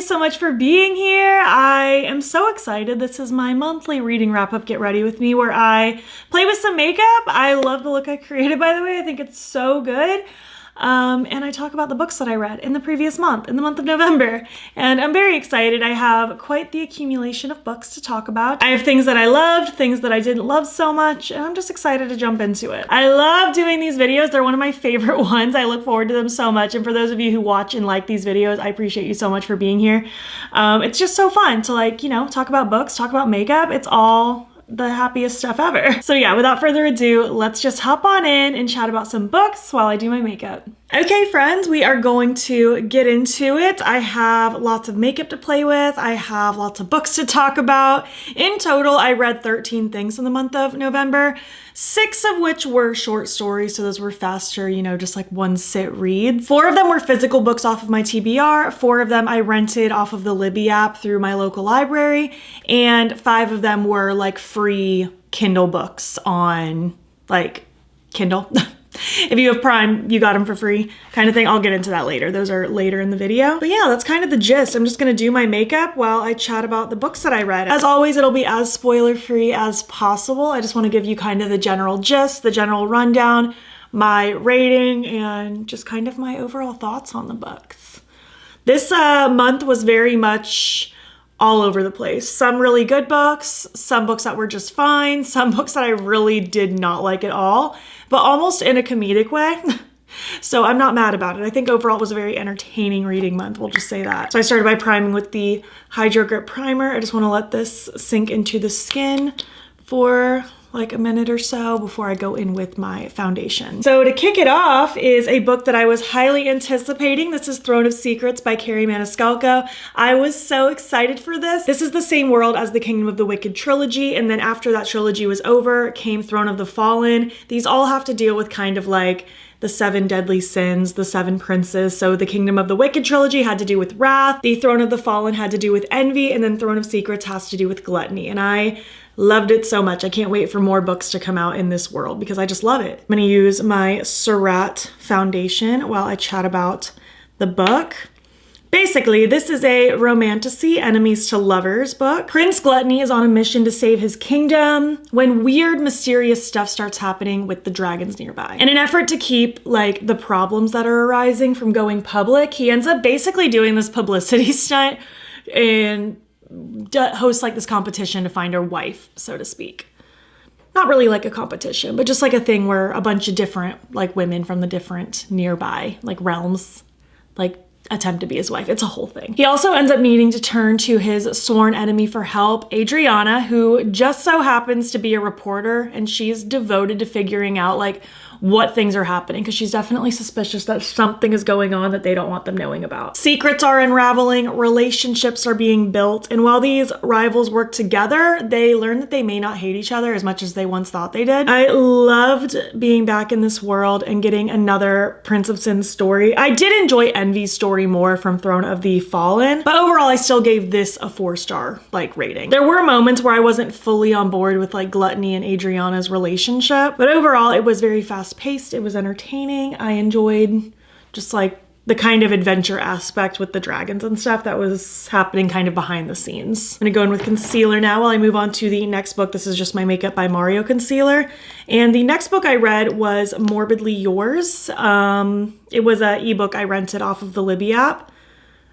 so much for being here. I am so excited. This is my monthly reading wrap-up Get Ready With Me where I play with some makeup. I love the look I created, by the way. I think it's so good. And I talk about the books that I read in the previous month, in the month of November. And I'm very excited. I have quite the accumulation of books to talk about. I have things that I loved, things that I didn't love so much, and I'm just excited to jump into it. I love doing these videos. They're one of my favorite ones. I look forward to them so much. And for those of you who watch and like these videos, I appreciate you so much for being here. It's just so fun to, like, you know, talk about books, talk about makeup. It's all the happiest stuff ever. So yeah, without further ado, let's just hop on in and chat about some books while I do my makeup. Okay, friends, we are going to get into it. I have lots of makeup to play with. I have lots of books to talk about. In total, I read 13 things in the month of November, 6 of which were short stories, so those were faster, you know, just like one sit reads. 4 of them were physical books off of my TBR, 4 of them I rented off of the Libby app through my local library, and 5 of them were like free Kindle books on like Kindle. If you have Prime, you got them for free kind of thing. I'll get into that later. Those are later in the video. But yeah, that's kind of the gist. I'm just going to do my makeup while I chat about the books that I read. As always, it'll be as spoiler-free as possible. I just want to give you kind of the general gist, the general rundown, my rating, and just kind of my overall thoughts on the books. This month was very much all over the place. Some really good books, some books that were just fine, some books that I really did not like at all, but almost in a comedic way. So I'm not mad about it. I think overall it was a very entertaining reading month, we'll just say that. So I started by priming with the Hydro Grip Primer. I just want to let this sink into the skin for like a minute or so before I go in with my foundation. So to kick it off is a book that I was highly anticipating. This is Throne of Secrets by Carrie Maniscalco. I was so excited for this. This is the same world as the Kingdom of the Wicked trilogy, and then after that trilogy was over came Throne of the Fallen. These all have to deal with kind of like the 7 deadly sins, the 7 princes. So the Kingdom of the Wicked trilogy had to do with wrath, the Throne of the Fallen had to do with envy, and then Throne of Secrets has to do with gluttony. And I loved it so much. I can't wait for more books to come out in this world because I just love it. I'm gonna use my Surratt foundation while I chat about the book. Basically, this is a romantasy, enemies to lovers book. Prince Gluttony is on a mission to save his kingdom when weird, mysterious stuff starts happening with the dragons nearby. In an effort to keep like the problems that are arising from going public, he ends up basically doing this publicity stunt and hosts like this competition to find a wife, so to speak. Not really like a competition, but just like a thing where a bunch of different like women from the different nearby like realms like attempt to be his wife. It's a whole thing. He also ends up needing to turn to his sworn enemy for help, Adriana, who just so happens to be a reporter, and she's devoted to figuring out like what things are happening because she's definitely suspicious that something is going on that they don't want them knowing about. Secrets are unraveling, relationships are being built, and while these rivals work together, they learn that they may not hate each other as much as they once thought they did. I loved being back in this world and getting another Prince of Sin story. I did enjoy Envy's story more from Throne of the Fallen, but overall I still gave this a 4-star like rating. There were moments where I wasn't fully on board with like Gluttony and Adriana's relationship, but overall it was very fast-paced, it was entertaining. I enjoyed just like the kind of adventure aspect with the dragons and stuff that was happening kind of behind the scenes. I'm gonna go in with concealer now while I move on to the next book. This is just my Makeup by Mario concealer. And the next book I read was Morbidly Yours. It was an ebook I rented off of the Libby app.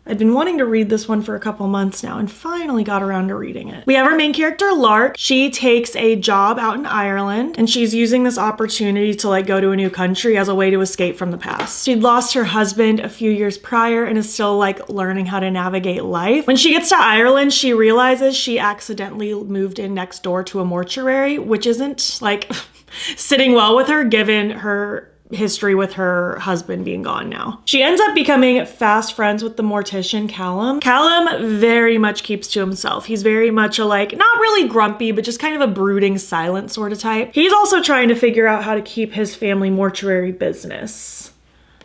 I'd been wanting to read this one for a couple months now and finally got around to reading it. We have our main character, Lark. She takes a job out in Ireland and she's using this opportunity to like go to a new country as a way to escape from the past. She'd lost her husband a few years prior and is still like learning how to navigate life. When she gets to Ireland, she realizes she accidentally moved in next door to a mortuary, which isn't like sitting well with her given her history with her husband being gone now. She ends up becoming fast friends with the mortician Callum. Callum very much keeps to himself. He's very much a like, not really grumpy, but just kind of a brooding, silent sort of type. He's also trying to figure out how to keep his family mortuary business.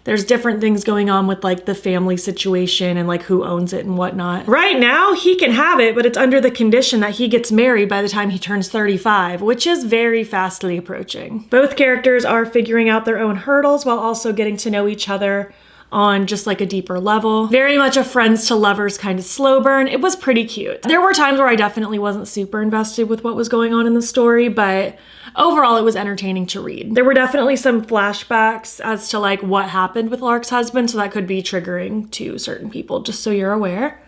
There's different things going on with like the family situation and like who owns it and whatnot. Right now, he can have it, but it's under the condition that he gets married by the time he turns 35, which is very fastly approaching. Both characters are figuring out their own hurdles while also getting to know each other on just like a deeper level. Very much a friends to lovers kind of slow burn. It was pretty cute. There were times where I definitely wasn't super invested with what was going on in the story, but overall it was entertaining to read. There were definitely some flashbacks as to like what happened with Lark's husband, so that could be triggering to certain people, just so you're aware.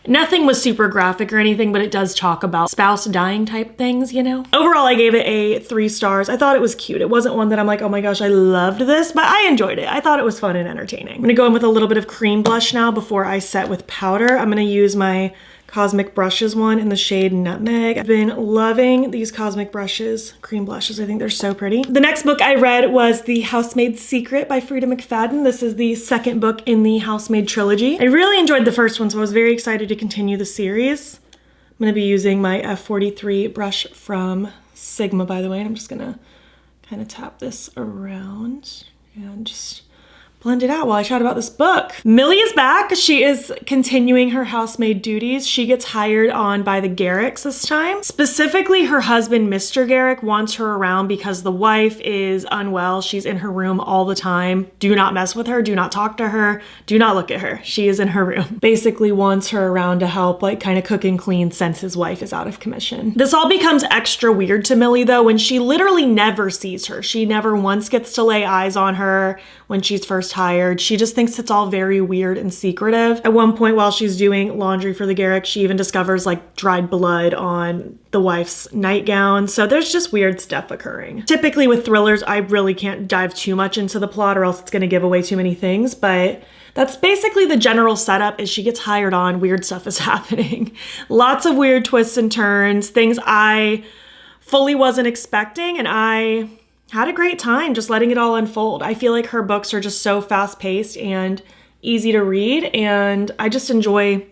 Nothing was super graphic or anything, but it does talk about spouse dying type things, you know? Overall, I gave it a 3 stars. I thought it was cute. It wasn't one that I'm like, oh my gosh, I loved this, but I enjoyed it. I thought it was fun and entertaining. I'm gonna go in with a little bit of cream blush now before I set with powder. I'm gonna use my Cosmic Brushes one in the shade Nutmeg. I've been loving these Cosmic Brushes cream blushes. I think they're so pretty. The next book I read was The Housemaid's Secret by Frida McFadden. This is the second book in the Housemaid trilogy. I really enjoyed the first one, so I was very excited to continue the series. I'm gonna be using my F43 brush from Sigma, by the way, and I'm just gonna kind of tap this around and just blend it out while I chat about this book. Millie is back. She is continuing her housemaid duties. She gets hired on by the Garricks this time. Specifically, her husband, Mr. Garrick, wants her around because the wife is unwell. She's in her room all the time. Do not mess with her. Do not talk to her. Do not look at her. She is in her room. Basically wants her around to help, like, kind of cook and clean since his wife is out of commission. This all becomes extra weird to Millie, though, when she literally never sees her. She never once gets to lay eyes on her when she's first hired. She just thinks it's all very weird and secretive. At one point while she's doing laundry for the Garrick, she even discovers like dried blood on the wife's nightgown. So there's just weird stuff occurring. Typically with thrillers, I really can't dive too much into the plot or else it's gonna give away too many things, but that's basically the general setup. Is she gets hired on, weird stuff is happening. Lots of weird twists and turns, things I fully wasn't expecting, and I had a great time just letting it all unfold. I feel like her books are just so fast-paced and easy to read, and I just enjoy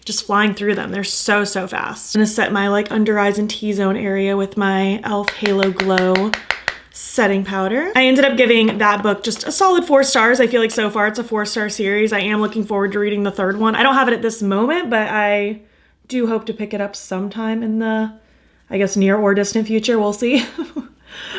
just flying through them. They're so fast. I'm gonna set my like under eyes and T-zone area with my e.l.f. Halo Glow setting powder. I ended up giving that book just a solid 4 stars. I feel like so far it's a 4-star series. I am looking forward to reading the third one. I don't have it at this moment, but I do hope to pick it up sometime in the, I guess, near or distant future. We'll see.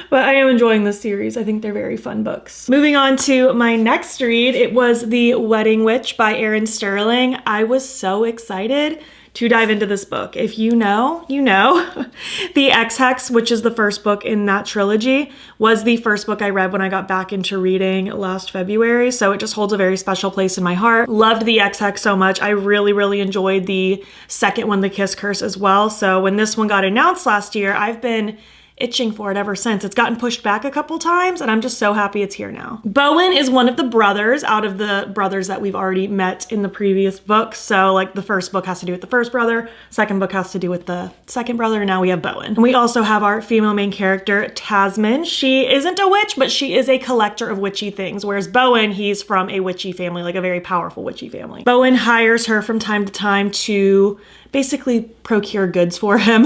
But I am enjoying this series. I think they're very fun books. Moving on to my next read, it was The Wedding Witch by Erin Sterling. I was so excited to dive into this book. If you know, you know. The Ex-Hex, which is the first book in that trilogy, was the first book I read when I got back into reading last February, so it just holds a very special place in my heart. Loved The Ex-Hex so much. I really enjoyed the second one, The Kiss Curse, as well. So when this one got announced last year, I've been itching for it ever since. It's gotten pushed back a couple times, and I'm just so happy it's here now. Bowen is one of the brothers out of the brothers that we've already met in the previous books. So like the first book has to do with the first brother, second book has to do with the second brother, and now we have Bowen. And we also have our female main character, Tasman. She isn't a witch, but she is a collector of witchy things, whereas Bowen, he's from a witchy family, like a very powerful witchy family. Bowen hires her from time to time to basically procure goods for him,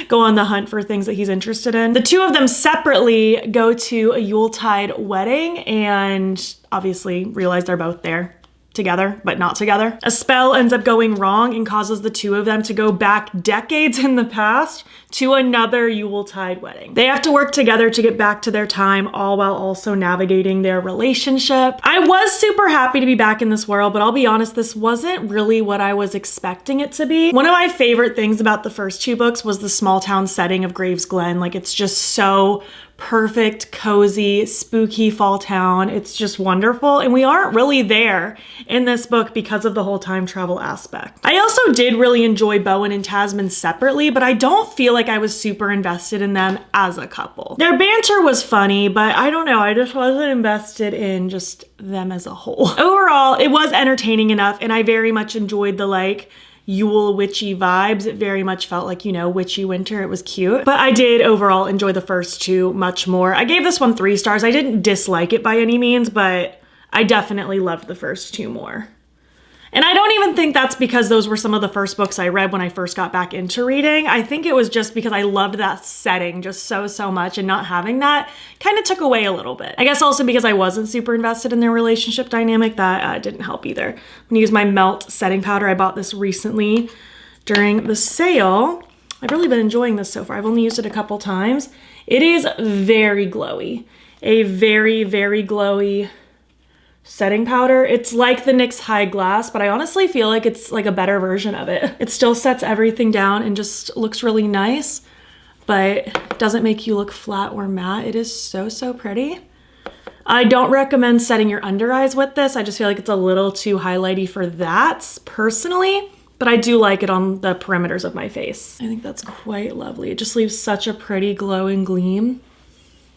go on the hunt for things that he's interested in. The two of them separately go to a Yuletide wedding and obviously realize they're both there together, but not together. A spell ends up going wrong and causes the two of them to go back decades in the past to another Yuletide wedding. They have to work together to get back to their time, all while also navigating their relationship. I was super happy to be back in this world, but I'll be honest, this wasn't really what I was expecting it to be. One of my favorite things about the first 2 books was the small town setting of Graves Glen. Like, it's just so perfect, cozy, spooky fall town. It's just wonderful. And we aren't really there in this book because of the whole time travel aspect. I also did really enjoy Bowen and Tasman separately, but I don't feel like I was super invested in them as a couple. Their banter was funny, but I don't know. I just wasn't invested in just them as a whole. Overall, it was entertaining enough, and I very much enjoyed the like Yule witchy vibes. It very much felt like, you know, witchy winter. It was cute. But I did overall enjoy the first 2 much more. I gave this one 3 stars. I didn't dislike it by any means, but I definitely loved the first 2 more. And I don't even think that's because those were some of the first books I read when I first got back into reading. I think it was just because I loved that setting just so much, and not having that kind of took away a little bit. I guess also because I wasn't super invested in their relationship dynamic, that didn't help either. I'm gonna use my Melt setting powder. I bought this recently during the sale. I've really been enjoying this so far. I've only used it a couple times. It is very glowy. A very glowy, setting powder. It's like the NYX High Glass, but I honestly feel like it's like a better version of it. It still sets everything down and just looks really nice, but doesn't make you look flat or matte. It is so, so pretty. I don't recommend setting your under eyes with this. I just feel like it's a little too highlighty for that personally, but I do like it on the perimeters of my face. I think that's quite lovely. It just leaves such a pretty glowing gleam.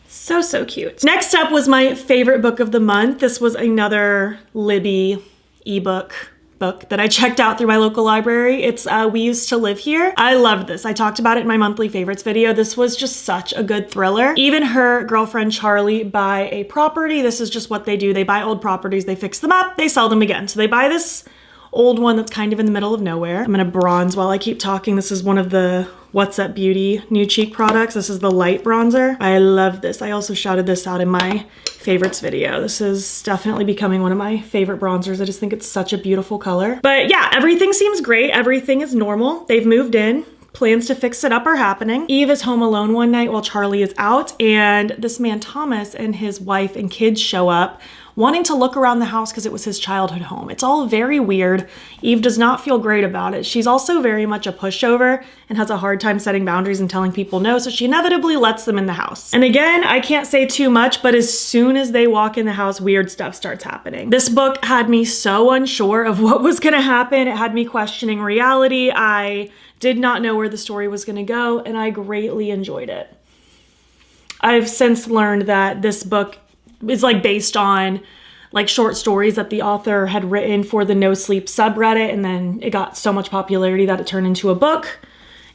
So, so cute. Next up was my favorite book of the month. This was another Libby ebook book that I checked out through my local library. It's We Used to Live Here. I loved this. I talked about it in my monthly favorites video. This was just such a good thriller. Even her girlfriend Charlie buy a property. This is just what they do. They buy old properties, they fix them up, they sell them again. So they buy this old one that's kind of in the middle of nowhere. I'm gonna bronze while I keep talking. This is one of the What's Up Beauty new cheek products. This is the light bronzer. I love this. I also shouted this out in my favorites video. This is definitely becoming one of my favorite bronzers. I just think it's such a beautiful color. But yeah, everything seems great. Everything is normal. They've moved in. Plans to fix it up are happening. Eve is home alone one night while Charlie is out, and this man Thomas and his wife and kids show up wanting to look around the house because it was his childhood home. It's all very weird. Eve does not feel great about it. She's also very much a pushover and has a hard time setting boundaries and telling people no, so she inevitably lets them in the house. And again, I can't say too much, but as soon as they walk in the house, weird stuff starts happening. This book had me so unsure of what was gonna happen. It had me questioning reality. I did not know where the story was gonna go, and I greatly enjoyed it. I've since learned that this book is like based on like short stories that the author had written for the No Sleep subreddit, and then it got so much popularity that it turned into a book.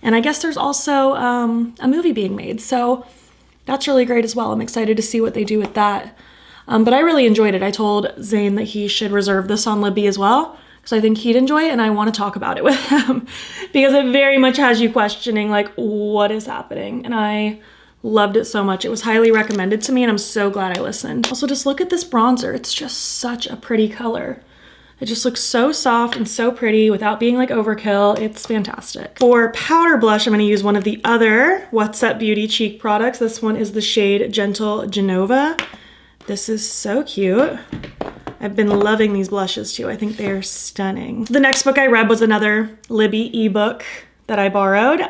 And I guess there's also a movie being made, so that's really great as well. I'm excited to see what they do with that. But I really enjoyed it. I told Zane that he should reserve this on Libby as well, because I think he'd enjoy it, and I want to talk about it with him because it very much has you questioning like what is happening, and I loved it so much. It was highly recommended to me, and I'm so glad I listened. Also, just look at this bronzer. It's just such a pretty color. It just looks so soft and so pretty without being like overkill. It's fantastic. For powder blush, I'm going to use one of the other What's Up Beauty cheek products. This one is the shade Gentle Genova. This is so cute. I've been loving these blushes too. I think they're stunning. The next book I read was another Libby ebook that I borrowed.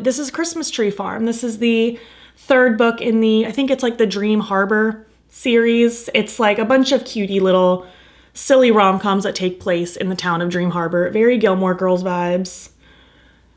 This is Christmas Tree Farm. This is the third book in the, I think it's like the Dream Harbor series. It's like a bunch of cutie little silly rom-coms that take place in the town of Dream Harbor. Very Gilmore Girls vibes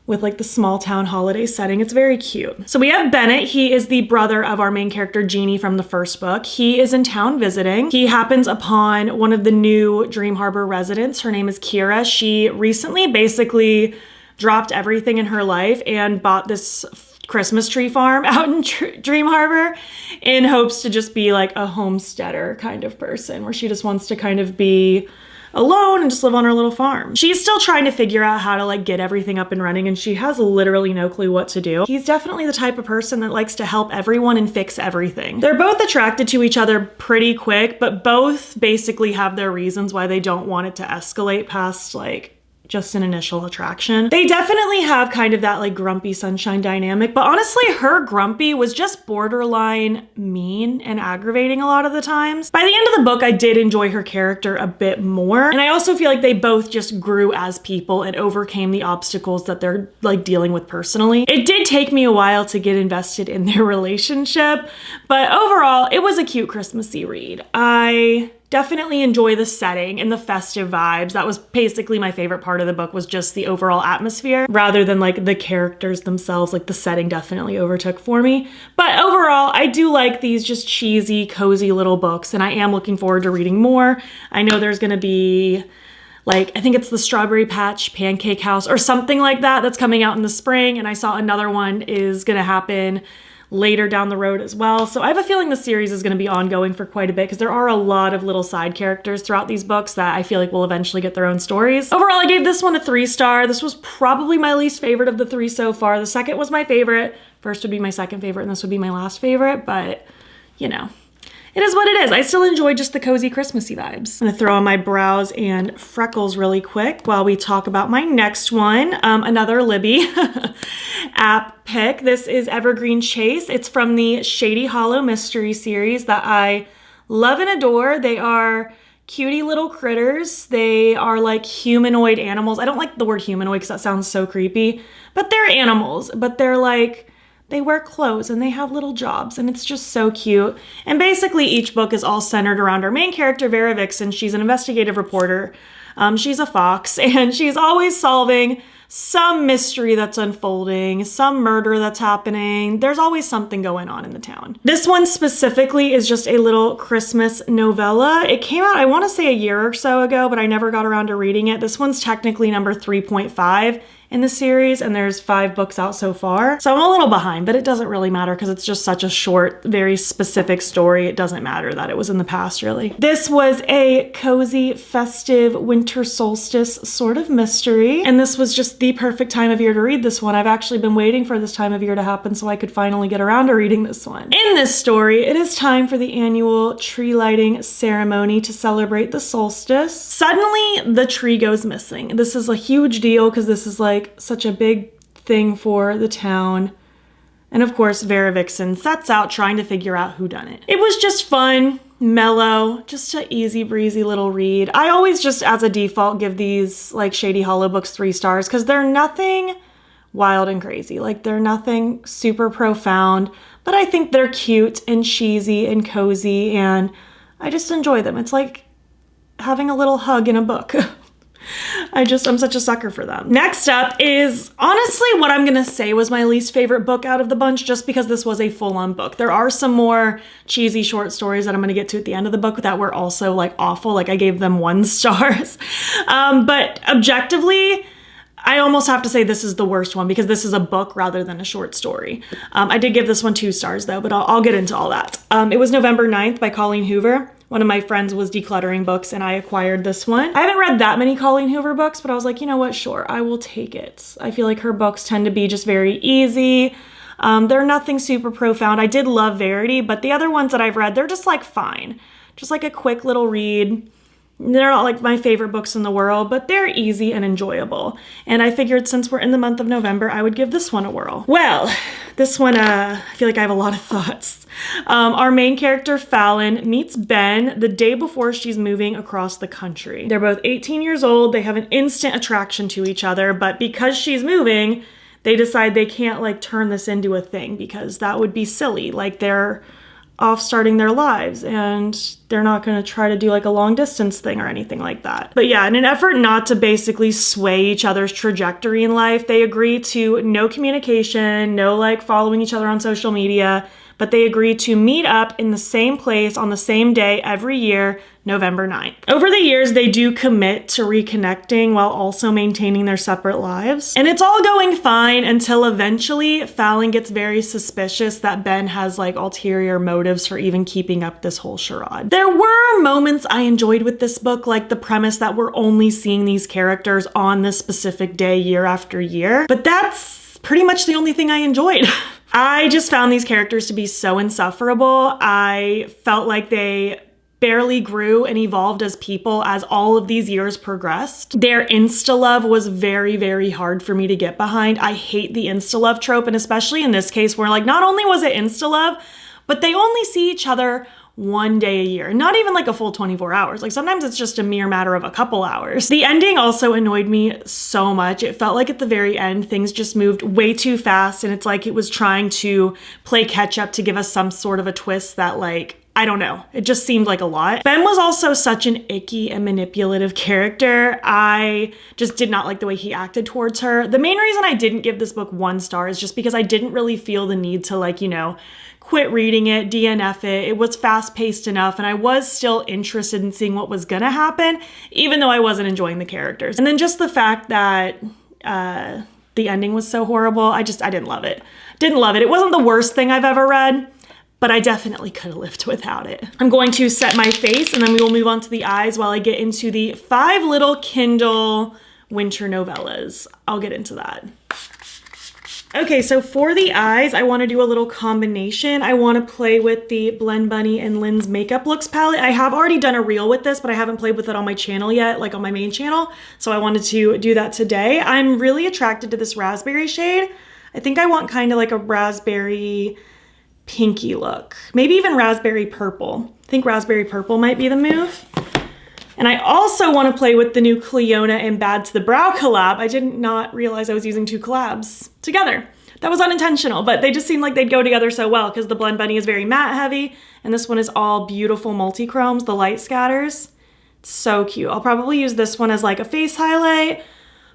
with like the small town holiday setting. It's very cute. So we have Bennett. He is the brother of our main character, Jeannie, from the first book. He is in town visiting. He happens upon one of the new Dream Harbor residents. Her name is Kira. She recently basically dropped everything in her life and bought this Christmas tree farm out in Dream Harbor in hopes to just be like a homesteader kind of person where she just wants to kind of be alone and just live on her little farm. She's still trying to figure out how to like get everything up and running, and she has literally no clue what to do. He's definitely the type of person that likes to help everyone and fix everything. They're both attracted to each other pretty quick, but both basically have their reasons why they don't want it to escalate past like just an initial attraction. They definitely have kind of that like grumpy sunshine dynamic, but honestly, her grumpy was just borderline mean and aggravating a lot of the times. By the end of the book, I did enjoy her character a bit more. And I also feel like they both just grew as people and overcame the obstacles that they're like dealing with personally. It did take me a while to get invested in their relationship, but overall, it was a cute Christmassy read. I definitely enjoy the setting and the festive vibes. That was basically my favorite part of the book, was just the overall atmosphere rather than like the characters themselves. Like the setting definitely overtook for me. But overall, I do like these just cheesy, cozy little books, and I am looking forward to reading more. I know there's gonna be like, I think it's the Strawberry Patch Pancake House or something like that that's coming out in the spring, and I saw another one is gonna happen later down the road as well. So I have a feeling the series is going to be ongoing for quite a bit because there are a lot of little side characters throughout these books that I feel like will eventually get their own stories. Overall, I gave this one a 3-star. This was probably my least favorite of the 3 so far. The second was my favorite. First would be my second favorite, and this would be my last favorite, but you know, it is what it is. I still enjoy just the cozy Christmassy vibes. I'm gonna throw on my brows and freckles really quick while we talk about my next one. Another Libby app pick. This is Evergreen Chase. It's from the Shady Hollow Mystery series that I love and adore. They are cutie little critters. They are like humanoid animals. I don't like the word humanoid because that sounds so creepy, but they're animals, but they're like, they wear clothes and they have little jobs and it's just so cute. And basically each book is all centered around our main character, Vera Vixen. She's an investigative reporter. She's a fox and she's always solving some mystery that's unfolding, some murder that's happening. There's always something going on in the town. This one specifically is just a little Christmas novella. It came out, I want to say a year or so ago, but I never got around to reading it. This one's technically number 3.5 in the series, and there's 5 books out so far. So I'm a little behind, but it doesn't really matter because it's just such a short, very specific story. It doesn't matter that it was in the past, really. This was a cozy, festive winter solstice sort of mystery, and this was just the perfect time of year to read this one. I've actually been waiting for this time of year to happen so I could finally get around to reading this one. In this story, it is time for the annual tree lighting ceremony to celebrate the solstice. Suddenly, the tree goes missing. This is a huge deal because this is like such a big thing for the town. And of course, Vera Vixen sets out trying to figure out who done it. It was just fun, mellow, just an easy breezy little read. I always just as a default give these like Shady Hollow books 3 stars because they're nothing wild and crazy. Like they're nothing super profound, but I think they're cute and cheesy and cozy and I just enjoy them. It's like having a little hug in a book. I'm such a sucker for them. Next up is honestly what I'm gonna say was my least favorite book out of the bunch just because this was a full-on book. There are some more cheesy short stories that I'm gonna get to at the end of the book that were also like awful. Like I gave them 1 stars. But objectively, I almost have to say this is the worst one because this is a book rather than a short story. I did give this one 2 stars though, but I'll get into all that. It was November 9th by Colleen Hoover. One of my friends was decluttering books and I acquired this one. I haven't read that many Colleen Hoover books, but I was like, you know what, sure, I will take it. I feel like her books tend to be just very easy. They're nothing super profound. I did love Verity, but the other ones that I've read, they're just like fine. Just like a quick little read. They're not like my favorite books in the world, but they're easy and enjoyable. And I figured since we're in the month of November, I would give this one a whirl. Well, this one, I feel like I have a lot of thoughts. Our main character, Fallon, meets Ben the day before she's moving across the country. They're both 18 years old. They have an instant attraction to each other, but because she's moving, they decide they can't like turn this into a thing because that would be silly. Like they're off starting their lives and they're not going to try to do like a long distance thing or anything like that. But yeah, in an effort not to basically sway each other's trajectory in life, they agree to no communication, no like following each other on social media, but they agree to meet up in the same place on the same day every year, November 9th. Over the years, they do commit to reconnecting while also maintaining their separate lives. And it's all going fine until eventually Fallon gets very suspicious that Ben has like ulterior motives for even keeping up this whole charade. There were moments I enjoyed with this book, like the premise that we're only seeing these characters on this specific day year after year, but that's pretty much the only thing I enjoyed. I just found these characters to be so insufferable. I felt like they barely grew and evolved as people as all of these years progressed. Their insta-love was very, very hard for me to get behind. I hate the insta-love trope, and especially in this case where like not only was it insta-love, but they only see each other 1 day a year, not even like a full 24 hours. Like sometimes it's just a mere matter of a couple hours. The ending also annoyed me so much. It felt like at the very end, things just moved way too fast and it's like it was trying to play catch up to give us some sort of a twist that like, I don't know. It just seemed like a lot. Ben was also such an icky and manipulative character. I just did not like the way he acted towards her. The main reason I didn't give this book 1 star is just because I didn't really feel the need to like, you know, quit reading it, DNF it. It was fast-paced enough and I was still interested in seeing what was gonna happen, even though I wasn't enjoying the characters. And then just the fact that the ending was so horrible, I didn't love it. Didn't love it. It wasn't the worst thing I've ever read, but I definitely could have lived without it. I'm going to set my face and then we will move on to the eyes while I get into the 5 little Kindle winter novellas. I'll get into that. Okay, so for the eyes, I want to do a little combination. I want to play with the Blend Bunny and Lynn's Makeup Looks palette. I have already done a reel with this, but I haven't played with it on my channel yet, like on my main channel. So I wanted to do that today. I'm really attracted to this raspberry shade. I think I want kind of like a raspberry pinky look. Maybe even raspberry purple. I think raspberry purple might be the move. And I also want to play with the new Clionadh and Bad to the Brow collab. I did not realize I was using 2 collabs together. That was unintentional, but they just seemed like they'd go together so well because the Blend Bunny is very matte heavy and this one is all beautiful multi-chromes, the light scatters. It's so cute. I'll probably use this one as like a face highlight,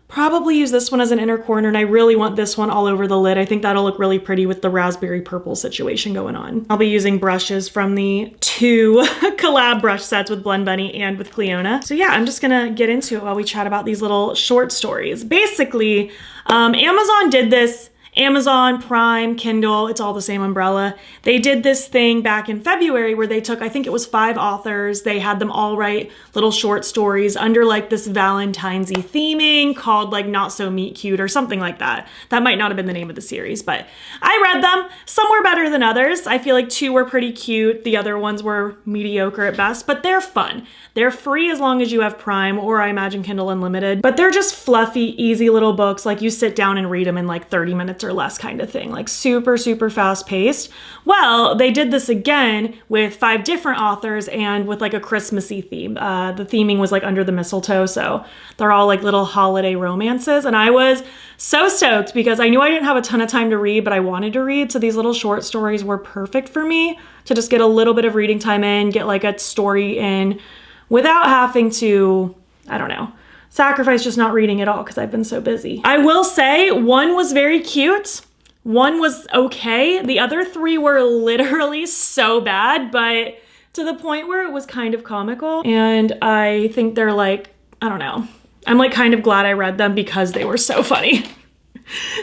probably use this one as an inner corner, and I really want this one all over the lid. I think that'll look really pretty with the raspberry purple situation going on. I'll be using brushes from the 2 collab brush sets with Blend Bunny and with Clionadh. So yeah, I'm just gonna get into it while we chat about these little short stories. Basically, Amazon did this. Amazon, Prime, Kindle, it's all the same umbrella. They did this thing back in February where they took, I think it was 5 authors. They had them all write little short stories under like this Valentine's-y theming called like Not So Meet Cute or something like that. That might not have been the name of the series, but I read them. Some were better than others. I feel like 2 were pretty cute. The other ones were mediocre at best, but they're fun. They're free as long as you have Prime or I imagine Kindle Unlimited, but they're just fluffy, easy little books. Like you sit down and read them in like 30 minutes or less kind of thing, like super, super fast paced. Well, they did this again with 5 different authors and with like a Christmassy theme. The theming was like under the mistletoe. So they're all like little holiday romances. And I was so stoked because I knew I didn't have a ton of time to read, but I wanted to read. So these little short stories were perfect for me to just get a little bit of reading time in, get like a story in without having to, I don't know, sacrifice just not reading at all because I've been so busy. I will say 1 was very cute. 1 was okay. The other 3 were literally so bad, but to the point where it was kind of comical. And I think they're like, I don't know. I'm like kind of glad I read them because they were so funny.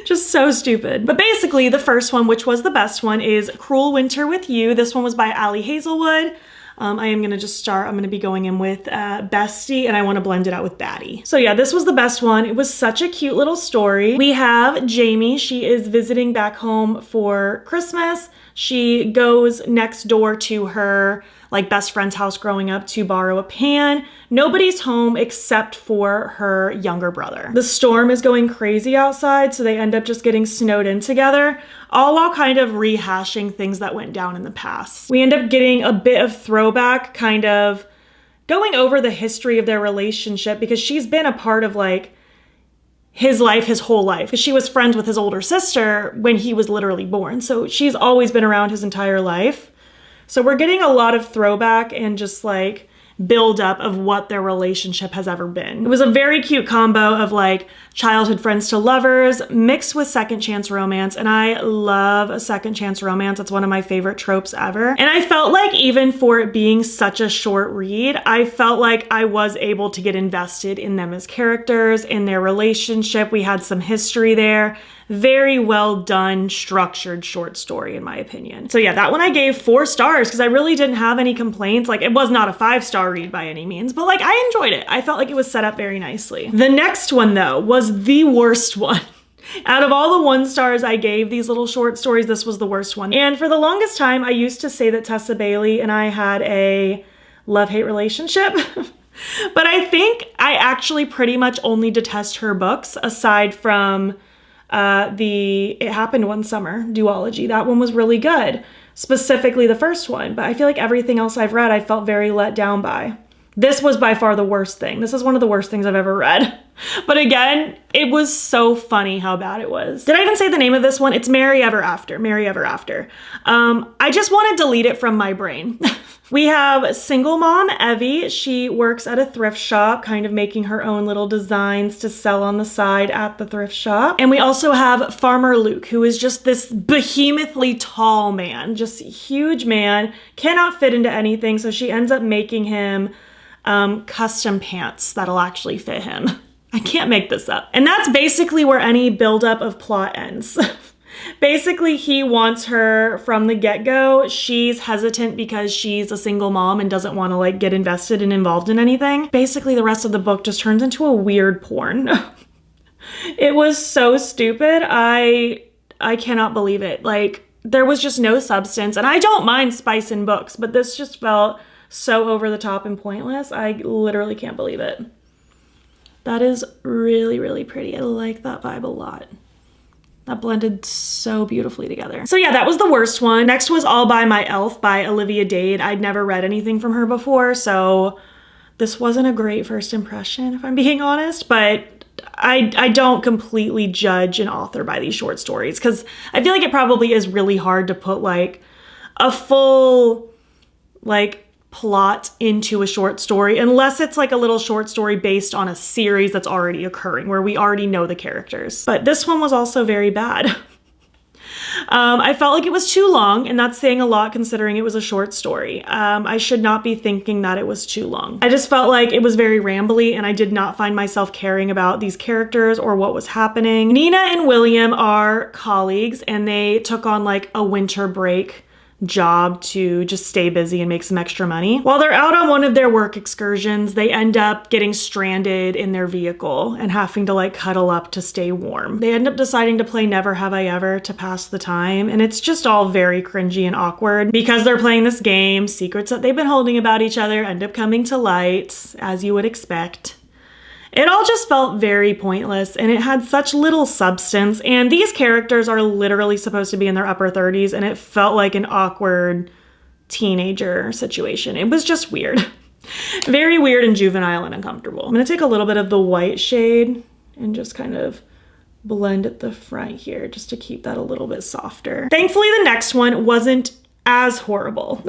Just so stupid. But basically the first one, which was the best one, is Cruel Winter with You. This one was by Ali Hazelwood. I am gonna just start, I'm gonna be going in with Bestie and I wanna blend it out with Baddie. So yeah, this was the best one. It was such a cute little story. We have Jamie, she is visiting back home for Christmas. She goes next door to her like best friend's house growing up to borrow a pan. Nobody's home except for her younger brother. The storm is going crazy outside, so they end up just getting snowed in together, all while kind of rehashing things that went down in the past. We end up getting a bit of throwback, kind of going over the history of their relationship because she's been a part of like his life, his whole life. Because she was friends with his older sister when he was literally born. So she's always been around his entire life. So we're getting a lot of throwback and just like build up of what their relationship has ever been. It was a very cute combo of like childhood friends to lovers mixed with second chance romance. And I love a second chance romance. It's one of my favorite tropes ever. And I felt like even for it being such a short read, I felt like I was able to get invested in them as characters, in their relationship. We had some history there. Very well done, structured short story in my opinion. So yeah, that one I gave 4 stars because I really didn't have any complaints. Like it was not a 5-star read by any means, but like I enjoyed it. I felt like it was set up very nicely. The next one though was the worst one. Out of all the 1 stars I gave these little short stories, this was the worst one. And for the longest time, I used to say that Tessa Bailey and I had a love-hate relationship. But I think I actually pretty much only detest her books aside from It Happened One Summer duology. That one was really good, specifically the first one, but I feel like everything else I've read I felt very let down by. This was by far the worst thing. This is one of the worst things I've ever read. But again, it was so funny how bad it was. Did I even say the name of this one? It's Merry Ever After. Merry Ever After. I just want to delete it from my brain. We have single mom Evie. She works at a thrift shop, kind of making her own little designs to sell on the side at the thrift shop. And we also have Farmer Luke, who is just this behemothly tall man, just a huge man, cannot fit into anything. So she ends up making him custom pants that'll actually fit him. I can't make this up. And that's basically where any buildup of plot ends. Basically, he wants her from the get-go. She's hesitant because she's a single mom and doesn't want to like get invested and involved in anything. Basically, the rest of the book just turns into a weird porn. It was so stupid. I cannot believe it. Like, there was just no substance. And I don't mind spice in books, but this just felt so over the top and pointless. I literally can't believe it. That is really, really pretty. I like that vibe a lot. That blended so beautifully together. So yeah, that was the worst one. Next was All by My Elf by Olivia Dade. I'd never read anything from her before, so This wasn't a great first impression, if I'm being honest, but I don't completely judge an author by these short stories because I feel like it probably is really hard to put like a full like plot into a short story unless it's like a little short story based on a series that's already occurring where we already know the characters. But this one was also very bad. I felt like it was too long, and that's saying a lot considering it was a short story. I should not be thinking that it was too long. I just felt like it was very rambly, and I did not find myself caring about these characters or what was happening. Nina and William are colleagues, and they took on like a winter break job to just stay busy and make some extra money. While they're out on one of their work excursions, they end up getting stranded in their vehicle and having to like cuddle up to stay warm. They end up deciding to play Never Have I Ever to pass the time, and it's just all very cringy and awkward because they're playing this game. Secrets that they've been holding about each other end up coming to light, as you would expect. It all just felt very pointless, and it had such little substance, and these characters are literally supposed to be in their upper 30s, and it felt like an awkward teenager situation. It was just weird. Very weird and juvenile and uncomfortable. I'm gonna take a little bit of the white shade and just kind of blend at the front here just to keep that a little bit softer. Thankfully, the next one wasn't as horrible.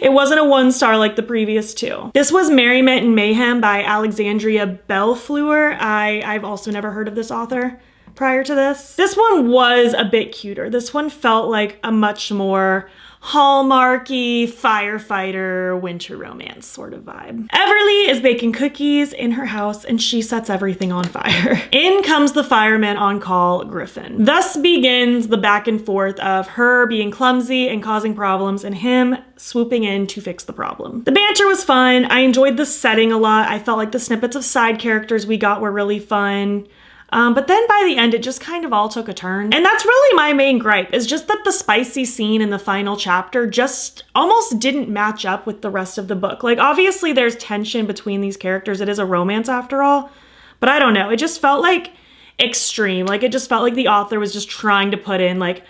It wasn't a 1-star like the previous two. This was Merriment and Mayhem by Alexandria Bellfleur. I've also never heard of this author prior to this. This one was a bit cuter. This one felt like a much more Hallmarky firefighter winter romance sort of vibe. Everly is baking cookies in her house and she sets everything on fire. In comes the fireman on call, Griffin. Thus begins the back and forth of her being clumsy and causing problems and him swooping in to fix the problem. The banter was fun. I enjoyed the setting a lot. I felt like the snippets of side characters we got were really fun. But then by the end, it just kind of all took a turn. And that's really my main gripe, is just that the spicy scene in the final chapter just almost didn't match up with the rest of the book. Like, obviously there's tension between these characters. It is a romance after all. But I don't know. It just felt like extreme. Like, it just felt like the author was just trying to put in like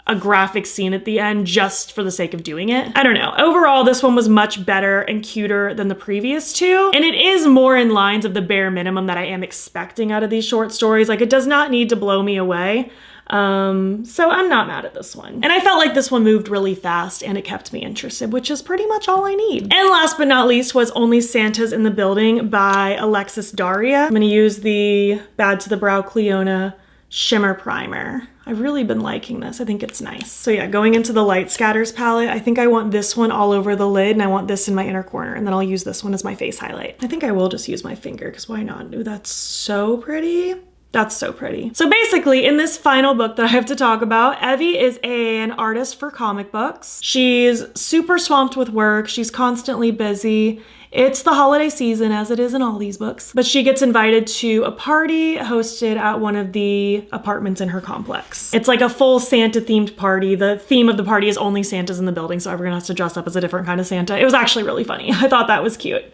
a graphic scene at the end just for the sake of doing it. I don't know. Overall, this one was much better and cuter than the previous two. And it is more in lines of the bare minimum that I am expecting out of these short stories. Like, it does not need to blow me away. So I'm not mad at this one. And I felt like this one moved really fast and it kept me interested, which is pretty much all I need. And last but not least was Only Santa's in the Building by Alexis Daria. I'm gonna use the Bad to the Brow Clionadh Shimmer Primer. I've really been liking this. I think it's nice. So yeah, going into the Light Scatters palette, I think I want this one all over the lid and I want this in my inner corner, and then I'll use this one as my face highlight. I think I will just use my finger because why not? Ooh, that's so pretty. That's so pretty. So basically, in this final book that I have to talk about, Evie is an artist for comic books. She's super swamped with work. She's constantly busy. It's the holiday season, as it is in all these books. But she gets invited to a party hosted at one of the apartments in her complex. It's like a full Santa-themed party. The theme of the party is Only Santa's in the Building, so everyone has to dress up as a different kind of Santa. It was actually really funny. I thought that was cute.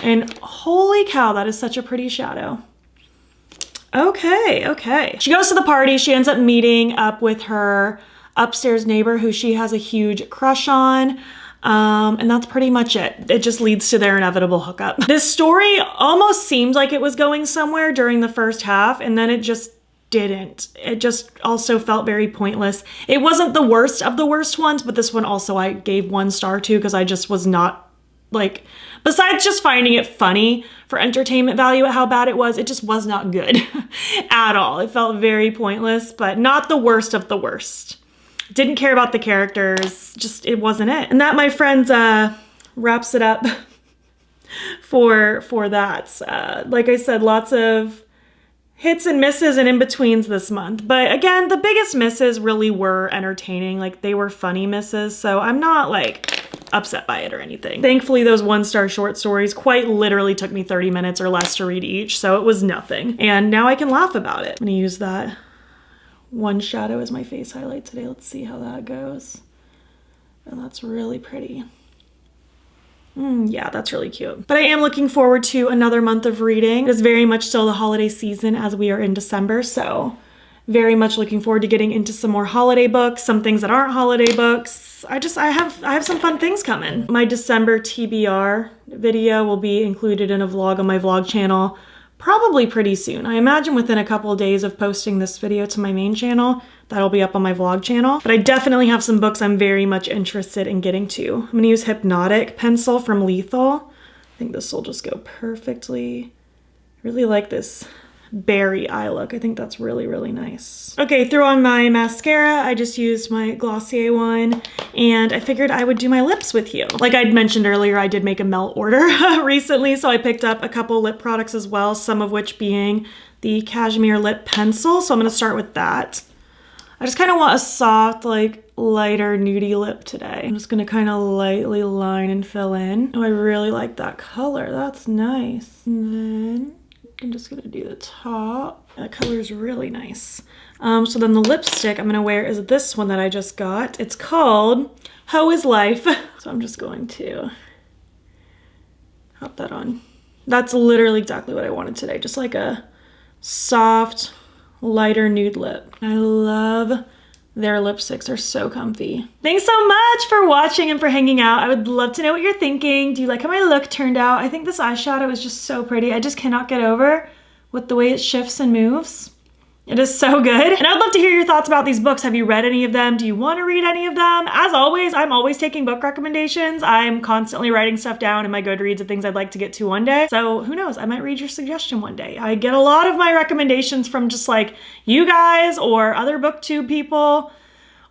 And holy cow, that is such a pretty shadow. Okay. She goes to the party. She ends up meeting up with her upstairs neighbor who she has a huge crush on. And that's pretty much it. It just leads to their inevitable hookup. This story almost seemed like it was going somewhere during the first half, and then it just didn't. It just also felt very pointless. It wasn't the worst of the worst ones, but this one also I gave 1 star to because I just was not like, besides just finding it funny for entertainment value at how bad it just was not good at all. It felt very pointless, but not the worst of the worst. Didn't care about the characters, just it wasn't it. And that, my friends, wraps it up for that. Like I said, lots of hits and misses and in-betweens this month. But again, the biggest misses really were entertaining. Like, they were funny misses, so I'm not like upset by it or anything. Thankfully, those 1-star short stories quite literally took me 30 minutes or less to read each, so it was nothing. And now I can laugh about it. I'm gonna use that one shadow as my face highlight today. Let's see how that goes. And that's really pretty. Yeah, that's really cute. But I am looking forward to another month of reading. It is very much still the holiday season as we are in December, so very much looking forward to getting into some more holiday books, some things that aren't holiday books. I have some fun things coming. My December TBR video will be included in a vlog on my vlog channel probably pretty soon. I imagine within a couple of days of posting this video to my main channel, that'll be up on my vlog channel. But I definitely have some books I'm very much interested in getting to. I'm gonna use Hypnotic pencil from Lethal. I think this will just go perfectly. I really like this berry eye look. I think that's really, really nice. Okay, threw on my mascara. I just used my Glossier one, and I figured I would do my lips with you. Like I'd mentioned earlier, I did make a melt order recently, so I picked up a couple lip products as well, some of which being the Cashmere Lip Pencil, so I'm gonna start with that. I just kind of want a soft, like, lighter nudie lip today. I'm just gonna kind of lightly line and fill in. Oh, I really like that color. That's nice. And then I'm just gonna do the top. That color is really nice. So then the lipstick I'm gonna wear is this one that I just got. It's called How Is Life. So I'm just going to pop that on. That's literally exactly what I wanted today. Just like a soft, lighter nude lip. I love their lipsticks, are so comfy. Thanks so much for watching and for hanging out. I would love to know what you're thinking. Do you like how my look turned out? I think this eyeshadow is just so pretty. I just cannot get over with the way it shifts and moves. It is so good. And I'd love to hear your thoughts about these books. Have you read any of them? Do you want to read any of them? As always, I'm always taking book recommendations. I'm constantly writing stuff down in my Goodreads of things I'd like to get to one day. So who knows, I might read your suggestion one day. I get a lot of my recommendations from just like you guys or other booktube people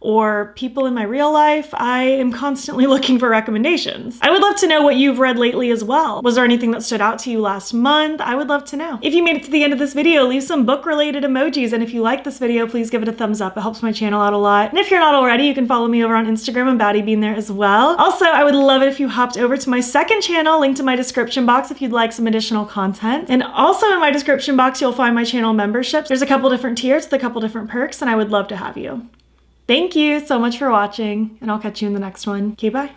or people in my real life. I am constantly looking for recommendations. I would love to know what you've read lately as well. Was there anything that stood out to you last month? I would love to know. If you made it to the end of this video, leave some book-related emojis, and if you like this video, please give it a thumbs up. It helps my channel out a lot. And if you're not already, you can follow me over on Instagram and BATTYBEAN there as well. Also, I would love it if you hopped over to my second channel, linked in my description box if you'd like some additional content. And also in my description box, you'll find my channel memberships. There's a couple different tiers with a couple different perks, and I would love to have you. Thank you so much for watching, and I'll catch you in the next one. Okay, bye.